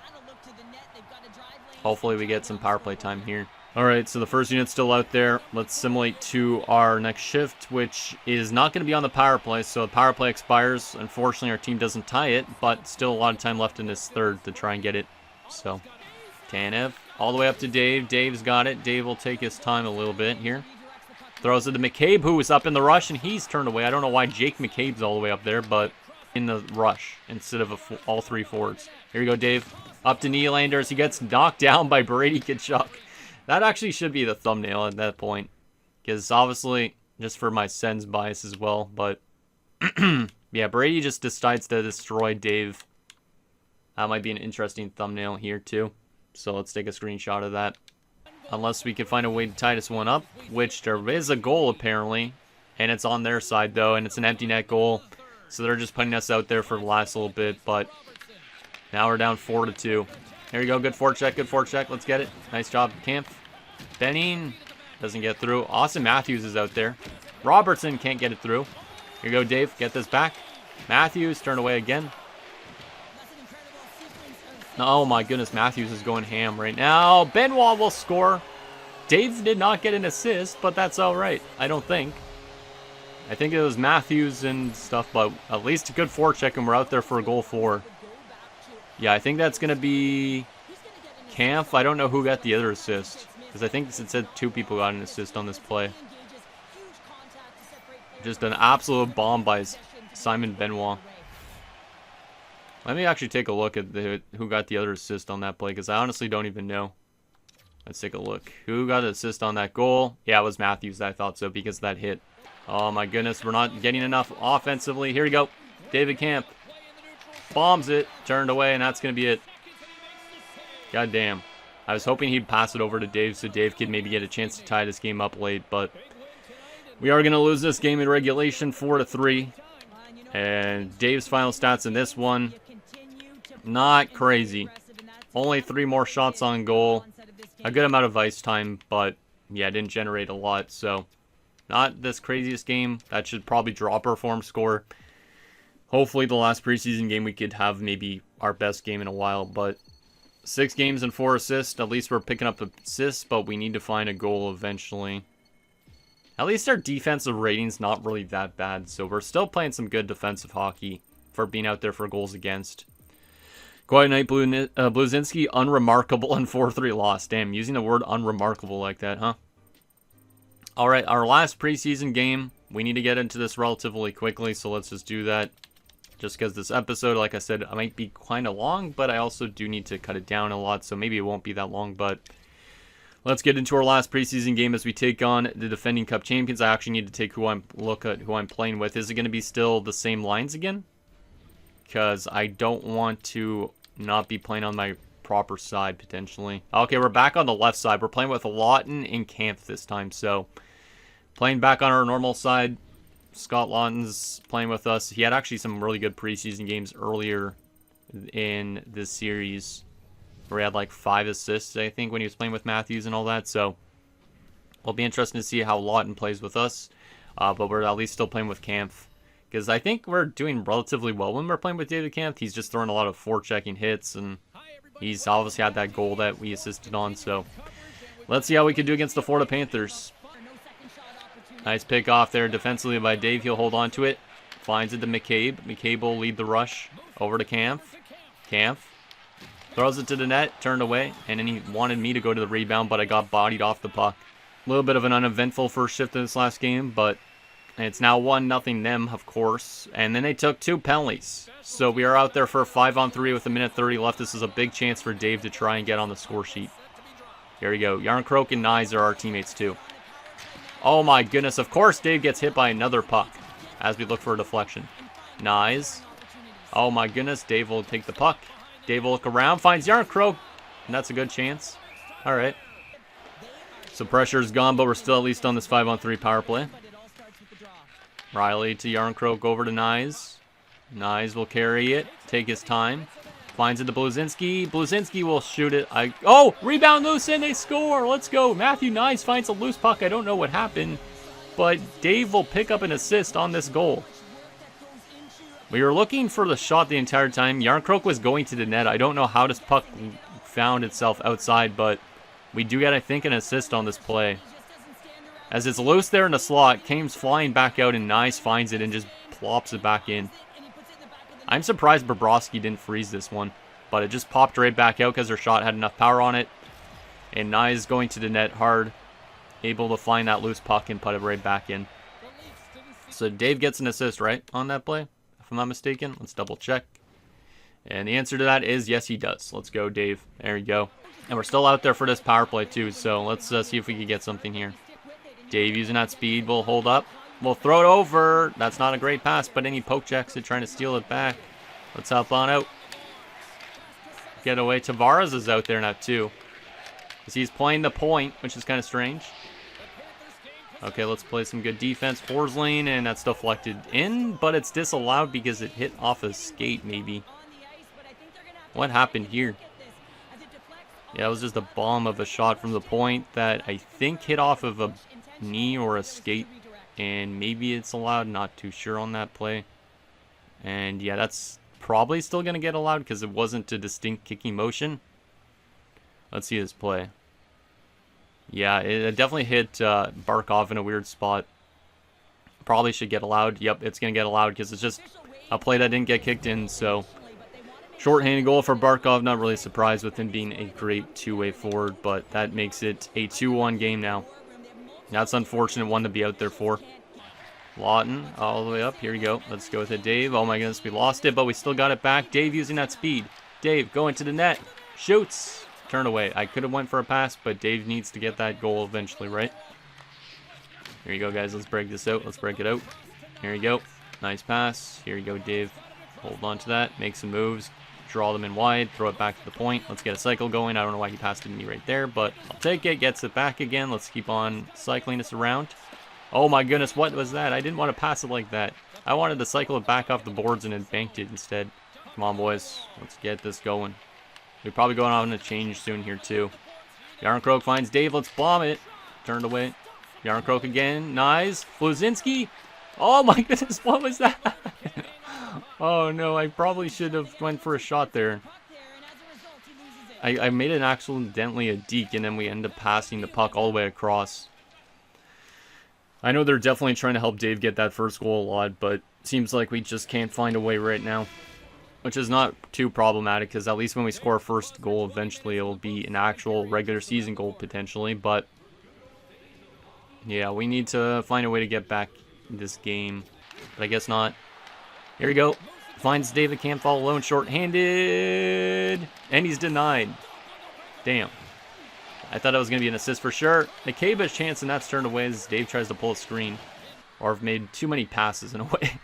hopefully we get some power play time here. Alright, so the first unit's still out there. Let's simulate to our next shift, which is not going to be on the power play. So the power play expires. Unfortunately, our team doesn't tie it, but still a lot of time left in this third to try and get it. So, Tanev, all the way up to Dave. Dave's got it. Dave will take his time a little bit here. Throws it to McCabe, who is up in the rush, and he's turned away. I don't know why Jake McCabe's all the way up there, but in the rush instead of all three forwards. Here you go, Dave. Up to Nylander as he gets knocked down by Brady Tkachuk. That actually should be the thumbnail at that point. Because obviously, just for my Sens bias as well. But, yeah, Brady just decides to destroy Dave. That might be an interesting thumbnail here, too. So let's take a screenshot of that. Unless we can find a way to tie this one up. Which there is a goal, apparently. And it's on their side, though. And it's an empty net goal. So they're just putting us out there for the last little bit. But now we're down 4-2. There you go. Good forecheck. Good forecheck. Let's get it. Nice job, Camp. Benning doesn't get through. Austin Matthews is out there. Robertson can't get it through. Here you go, Dave. Get this back. Matthews turn away again. Oh my goodness, Matthews is going ham right now. Benoit will score. Dave did not get an assist, but that's all right. I don't think. I think it was Matthews and stuff, but at least a good forecheck, and we're out there for a goal 4. Yeah, I think that's going to be Kampf. I don't know who got the other assist, because I think it said 2 people got an assist on this play. Just an absolute bomb by Simon Benoit. Let me actually take a look at who got the other assist on that play, because I honestly don't even know. Let's take a look. Who got the assist on that goal? Yeah, it was Matthews. I thought so because of that hit. Oh my goodness, we're not getting enough offensively. Here we go. David Camp bombs it, turned away, and that's going to be it. God damn. I was hoping he'd pass it over to Dave so Dave could maybe get a chance to tie this game up late, but we are going to lose this game in regulation 4-3. And Dave's final stats in this one, not crazy. Only 3 more shots on goal. A good amount of ice time, but yeah, didn't generate a lot. So not this craziest game. That should probably drop our form score. Hopefully the last preseason game we could have maybe our best game in a while. But 6 games and 4 assists. At least we're picking up assists, but we need to find a goal eventually. At least our defensive rating's not really that bad. So we're still playing some good defensive hockey for being out there for goals against. Quiet night, Bluezynski, unremarkable and 4-3 loss. Damn, using the word unremarkable like that, huh? Alright, our last preseason game. We need to get into this relatively quickly, so let's just do that. Just because this episode, like I said, might be kind of long, but I also do need to cut it down a lot, so maybe it won't be that long, but let's get into our last preseason game as we take on the defending cup champions. I actually need to take who I'm playing with. Is it going to be still the same lines again? Because I don't want to not be playing on my proper side, potentially. Okay, we're back on the left side. We're playing with Lawton and Camp this time, so playing back on our normal side. Scott Lawton's playing with us. He had actually some really good preseason games earlier in this series, where he had like 5 assists, I think, when he was playing with Matthews and all that, so it'll be interesting to see how Lawton plays with us, but we're at least still playing with Camp. Because I think we're doing relatively well when we're playing with David Camp. He's just throwing a lot of forechecking hits, and he's obviously had that goal that we assisted on. So let's see how we can do against the Florida Panthers. Nice pick off there defensively by Dave. He'll hold on to it. Finds it to McCabe. McCabe will lead the rush over to Camp. Camp throws it to the net, turned away, and then he wanted me to go to the rebound, but I got bodied off the puck. A little bit of an uneventful first shift in this last game, but it's now 1-0 them, of course. And then they took 2 penalties. So we are out there for a 5-on-3 with 1:30 left. This is a big chance for Dave to try and get on the score sheet. Here we go. Yarncroke and Nyes are our teammates too. Oh my goodness. Of course Dave gets hit by another puck as we look for a deflection. Nyes. Oh my goodness. Dave will take the puck. Dave will look around. Finds Yarncroke. And that's a good chance. Alright. So pressure's gone, but we're still at least on this 5-on-3 power play. Riley to Yarncroke over to Nyes. Nyes will carry it, take his time. Finds it to Bluezynski. Bluezynski will shoot it. Oh, rebound loose and they score. Let's go. Matthew Nyes finds a loose puck. I don't know what happened, but Dave will pick up an assist on this goal. We were looking for the shot the entire time. Yarncroke was going to the net. I don't know how this puck found itself outside, but we do get, I think, an assist on this play. As it's loose there in the slot, Kane's flying back out and Nyes finds it and just plops it back in. I'm surprised Bobrovsky didn't freeze this one, but it just popped right back out because their shot had enough power on it. And Nyes going to the net hard, able to find that loose puck and put it right back in. So Dave gets an assist, right, on that play, if I'm not mistaken. Let's double check. And the answer to that is yes, he does. Let's go, Dave. There you go. And we're still out there for this power play too, so let's see if we can get something here. Dave using that speed will hold up. We'll throw it over. That's not a great pass, but any poke checks it, trying to steal it back. Let's help on out. Get away. Tavares is out there now too, because he's playing the point, which is kind of strange. Okay, let's play some good defense. Forsling, and that's deflected in, but it's disallowed because it hit off a skate maybe. What happened here? Yeah, it was just a bomb of a shot from the point that I think hit off of a knee or a skate, and maybe it's allowed. Not too sure on that play. And yeah, that's probably still gonna get allowed because it wasn't a distinct kicking motion. Let's see this play. Yeah, it definitely hit Barkov in a weird spot. Probably should get allowed. Yep, it's gonna get allowed because it's just a play that didn't get kicked in. So short-handed goal for Barkov. Not really surprised with him being a great two-way forward, but that makes it a 2-1 game now. That's an unfortunate one to be out there for. Lawton all the way up. Here we go. Let's go with it, Dave. Oh my goodness, we lost it, but we still got it back. Dave using that speed. Dave going to the net. Shoots. Turn away. I could have went for a pass, but Dave needs to get that goal eventually, right? Here you go, guys. Let's break this out. Let's break it out. Here you go. Nice pass. Here you go, Dave. Hold on to that. Make some moves. Draw them in wide. Throw it back to the point. Let's get a cycle going. I don't know why he passed it to me right there, but I'll take it. Gets it back again. Let's keep on cycling this around. Oh my goodness, what was that? I didn't want to pass it like that. I wanted to cycle it back off the boards and it banked it instead. Come on, boys. Let's get this going. We're probably going on a change soon here, too. Yarncroke finds Dave. Let's bomb it. Turned away. Yarncroke again. Nice. Bluezynski. Oh, my goodness. What was that? Oh, no. I probably should have went for a shot there. I made it accidentally a deke, and then we end up passing the puck all the way across. I know they're definitely trying to help Dave get that first goal a lot, but it seems like we just can't find a way right now. Which is not too problematic, because at least when we score our first goal, eventually it will be an actual regular season goal, potentially. But, yeah, we need to find a way to get back in this game. But I guess not. Here we go. Finds David, can't fall alone, short-handed. And he's denied. Damn. I thought it was going to be an assist for sure. Nakaba's chance, and that's turned away as Dave tries to pull a screen. Or have made too many passes in a way.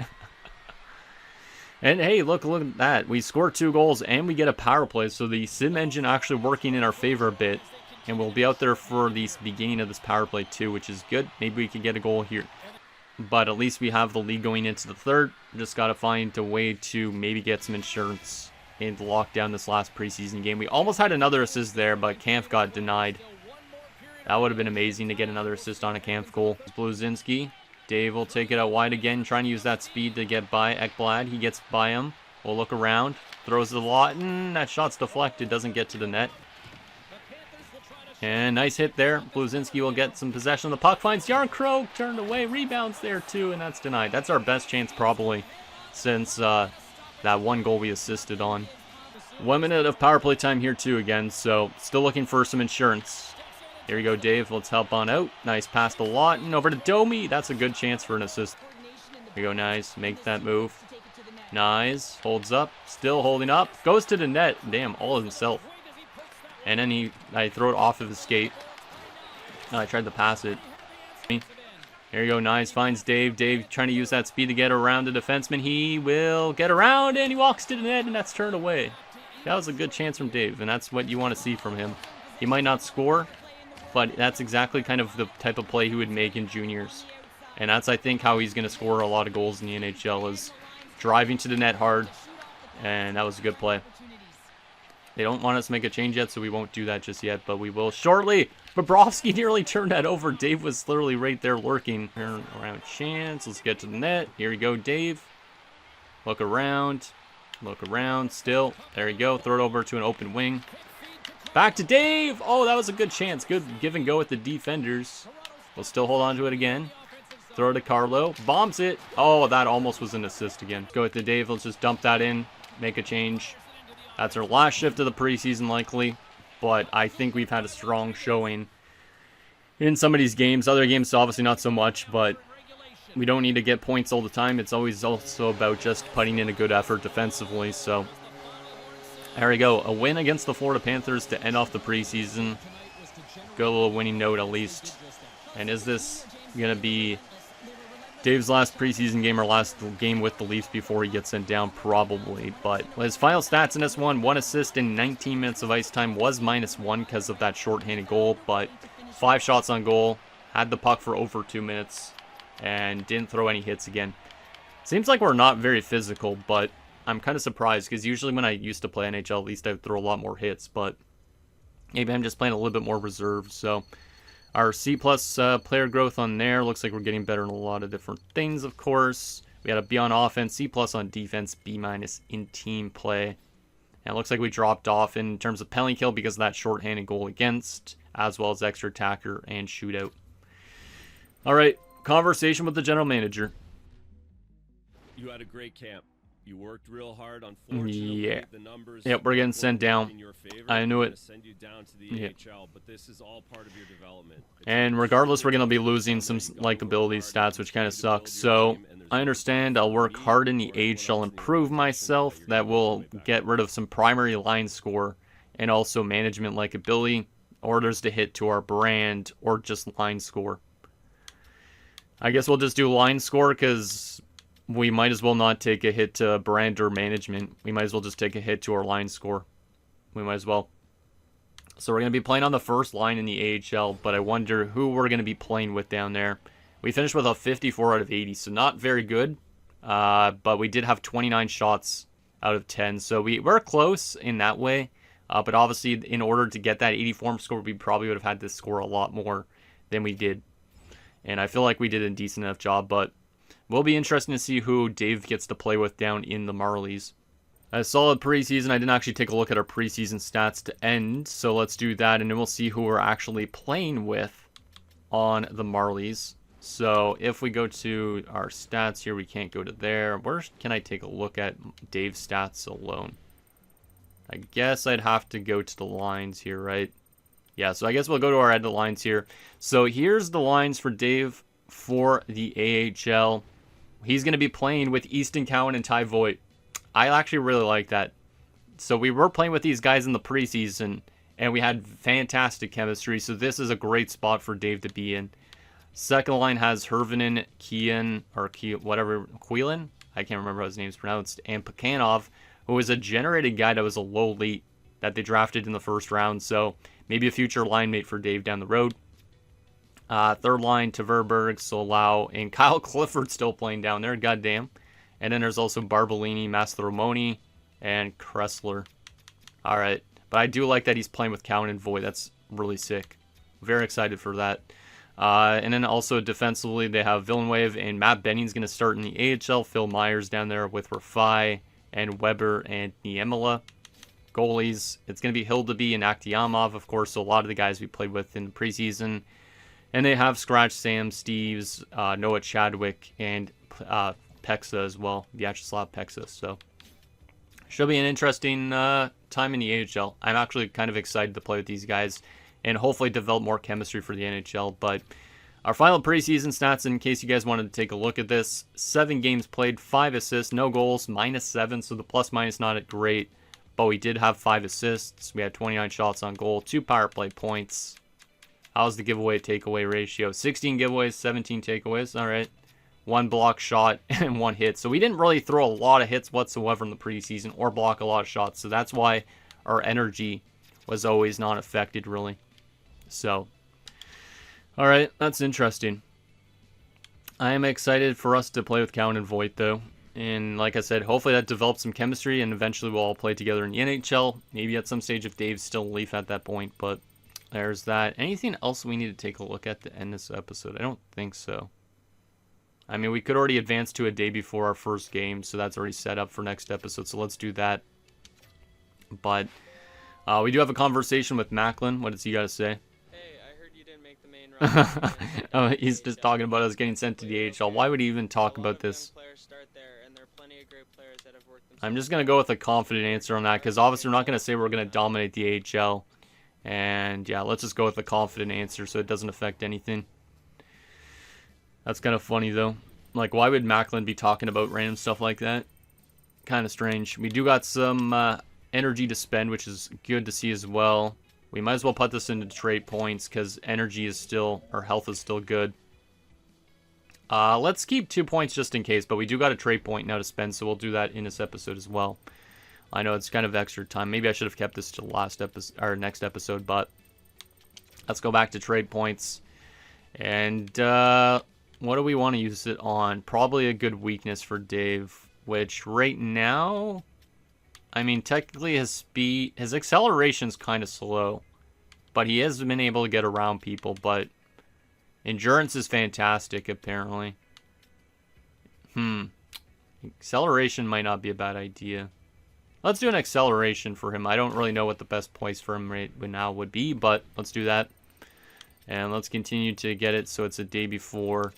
And hey, look at that. We score 2 goals and we get a power play. So the sim engine actually working in our favor a bit. And we'll be out there for the beginning of this power play too, which is good. Maybe we can get a goal here. But at least we have the lead going into the third. Just got to find a way to maybe get some insurance and lock down this last preseason game. We almost had another assist there, but Kampf got denied. That would have been amazing to get another assist on a Kampf goal. Bluezynski. Dave will take it out wide again, trying to use that speed to get by Ekblad. He gets by him. We'll look around. Throws the Lawton. That shot's deflected. Doesn't get to the net. And nice hit there. Bluezynski will get some possession. The puck finds Yarncroke. Turned away. Rebounds there too, and that's denied. That's our best chance probably since that one goal we assisted on. 1 minute of power play time here too again, so still looking for some insurance. Here you go, Dave. Let's help on out. Nice pass to Lawton. Over to Domi. That's a good chance for an assist. Here you go, nice. Make that move. Nice. Holds up. Still holding up. Goes to the net. Damn, all of himself. And then I throw it off of his skate. I tried to pass it. Here you go, nice. Finds Dave. Dave trying to use that speed to get around the defenseman. He will get around, and he walks to the net, and that's turned away. That was a good chance from Dave, and that's what you want to see from him. He might not score, but that's exactly kind of the type of play he would make in juniors. And that's, I think, how he's going to score a lot of goals in the NHL is driving to the net hard. And that was a good play. They don't want us to make a change yet, so we won't do that just yet. But we will shortly. Bobrovsky nearly turned that over. Dave was literally right there lurking. Turn around chance. Let's get to the net. Here we go, Dave. Look around. Look around. Still. There you go. Throw it over to an open wing. Back to Dave. Oh, that was a good chance. Good give and go with the defenders. We'll still hold on to it again. Throw it to Carlo. Bombs it. Oh, that almost was an assist again. Go with the Dave. Let's just dump that in. Make a change. That's our last shift of the preseason likely. But I think we've had a strong showing in some of these games. Other games, obviously not so much. But we don't need to get points all the time. It's always also about just putting in a good effort defensively. So there we go. A win against the Florida Panthers to end off the preseason. Got a little winning note at least. And is this going to be Dave's last preseason game or last game with the Leafs before he gets sent down? Probably. But his final stats in this one assist in 19 minutes of ice time, was -1 because of that shorthanded goal. But 5 shots on goal. Had the puck for over 2 minutes. And didn't throw any hits again. Seems like we're not very physical, but I'm kind of surprised because usually when I used to play NHL, at least I would throw a lot more hits, but maybe I'm just playing a little bit more reserved. So our C+ player growth on there looks like we're getting better in a lot of different things, of course. We had a B on offense, C+ on defense, B- in team play. And it looks like we dropped off in terms of penalty kill because of that shorthanded goal against, as well as extra attacker and shootout. All right, conversation with the general manager. You had a great camp. You worked real hard. Unfortunately, Yeah. the numbers Yep, we're getting sent down. in your favor. I knew it. Send you down to the AHL, but this is all part of your development. And regardless, we're going to be losing some likability stats, which kind of sucks. So I understand. I'll work hard in the AHL, improve myself. That will get rid of some primary line score and also management likability, orders to hit to our brand, or just line score. I guess we'll just do line score because we might as well not take a hit to brand or management. We might as well just take a hit to our line score. We might as well. So we're going to be playing on the first line in the AHL, but I wonder who we're going to be playing with down there. We finished with a 54 out of 80, so not very good. But we did have 29 shots out of 10, so we're close in that way. But obviously, in order to get that 80 form score, we probably would have had to score a lot more than we did. And I feel like we did a decent enough job, but will be interesting to see who Dave gets to play with down in the Marlies. A solid preseason. I didn't actually take a look at our preseason stats to end, so let's do that, and then we'll see who we're actually playing with on the Marlies. So if we go to our stats here, we can't go to there. Where can I take a look at Dave's stats alone? I guess I'd have to go to the lines here, right? Yeah, so I guess we'll go to our edit lines here. So here's the lines for Dave for the AHL. He's going to be playing with Easton Cowan and Ty Voigt. I actually really like that. So we were playing with these guys in the preseason, and we had fantastic chemistry. So this is a great spot for Dave to be in. Second line has Hervinen, Keelan, Queelan. I can't remember how his name's pronounced. And Pekanov, who was a generated guy that was a low elite that they drafted in the first round. So maybe a future line mate for Dave down the road. Third line, Tverberg, Solau, and Kyle Clifford still playing down there. Goddamn. And then there's also Barbolini, Mastrodomoni, and Kressler. All right. But I do like that he's playing with Cowan and Voigt. That's really sick. Very excited for that. And then also defensively, they have Villeneuve and Matt Benning's going to start in the AHL. Phil Myers down there with Rafai and Weber and Niemela. Goalies, it's going to be Hildeby and Akhtiamov, of course. So a lot of the guys we played with in the preseason. And they have Scratch, Sam, Steves, Noah Chadwick, and Pexa as well. Vyacheslav Pexa. So should be an interesting time in the AHL. I'm actually kind of excited to play with these guys and hopefully develop more chemistry for the NHL. But our final preseason stats, in case you guys wanted to take a look at this: 7 games played, 5 assists, no goals, -7. So the plus-minus not great. But we did have 5 assists. We had 29 shots on goal, 2 power play points. How's the giveaway takeaway ratio? 16 giveaways, 17 takeaways. All right. 1 block shot and 1 hit. So we didn't really throw a lot of hits whatsoever in the preseason or block a lot of shots. So that's why our energy was always not affected, really. So, all right. That's interesting. I am excited for us to play with Cowan and Voigt, though. And like I said, hopefully that develops some chemistry and eventually we'll all play together in the NHL. Maybe at some stage if Dave's still a Leaf at that point, but there's that. Anything else we need to take a look at to end this episode? I don't think so. I mean, we could already advance to a day before our first game, so that's already set up for next episode, so let's do that. But we do have a conversation with Macklin. What does he got to say? Hey, I heard you didn't make the main roster. Oh, he's just talking about us getting sent to the AHL. Why would he even talk about this? I'm just going to go with a confident answer on that, because obviously we're not going to say we're going to dominate the AHL. And yeah, let's just go with a confident answer so it doesn't affect anything. That's kind of funny, though. Like, why would Macklin be talking about random stuff like that? Kind of strange. We do got some energy to spend, which is good to see as well. We might as well put this into trade points because energy is still, our health is still good. Let's keep 2 points just in case, but we do got a trade point now to spend, so we'll do that in this episode as well. I know it's kind of extra time. Maybe I should have kept this to the last episode or next episode, but let's go back to trade points. And what do we want to use it on? Probably a good weakness for Dave, which right now, I mean, technically his speed, his acceleration's kind of slow, but he has been able to get around people, but endurance is fantastic, apparently. Acceleration might not be a bad idea. Let's do an acceleration for him. I don't really know what the best place for him right now would be, but let's do that. And let's continue to get it so it's a day before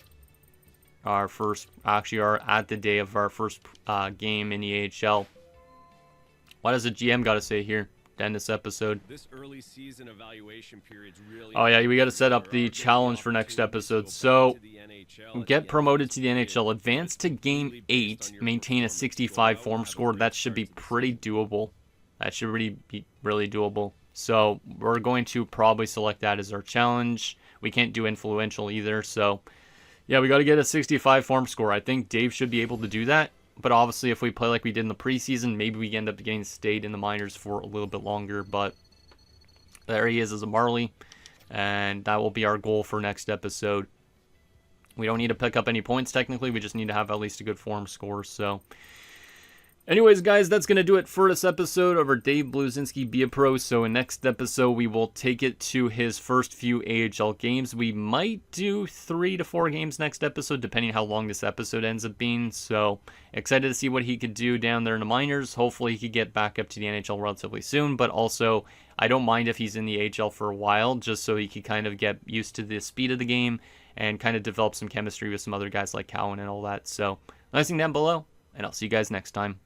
actually are at the day of our first game in the AHL. What does the GM got to say here to end this episode? This early season evaluation period's really Oh yeah, we got to set up the challenge for next episode. So get promoted to the NHL, advance to Game 8, maintain a 65 form score. That should be pretty doable. That should really be really doable. So we're going to probably select that as our challenge. We can't do influential either. So yeah, we got to get a 65 form score. I think Dave should be able to do that. But obviously, if we play like we did in the preseason, maybe we end up getting stayed in the minors for a little bit longer. But there he is as a Marley. And that will be our goal for next episode. We don't need to pick up any points technically. We just need to have at least a good form score. So anyways, guys, that's going to do it for this episode of our Dave Bluezynski Be a Pro. So in next episode, we will take it to his first few AHL games. We might do 3 to 4 games next episode, depending how long this episode ends up being. So excited to see what he could do down there in the minors. Hopefully he could get back up to the NHL relatively soon. But also, I don't mind if he's in the AHL for a while, just so he could kind of get used to the speed of the game and kind of develop some chemistry with some other guys like Cowan and all that. So nice thing down below, and I'll see you guys next time.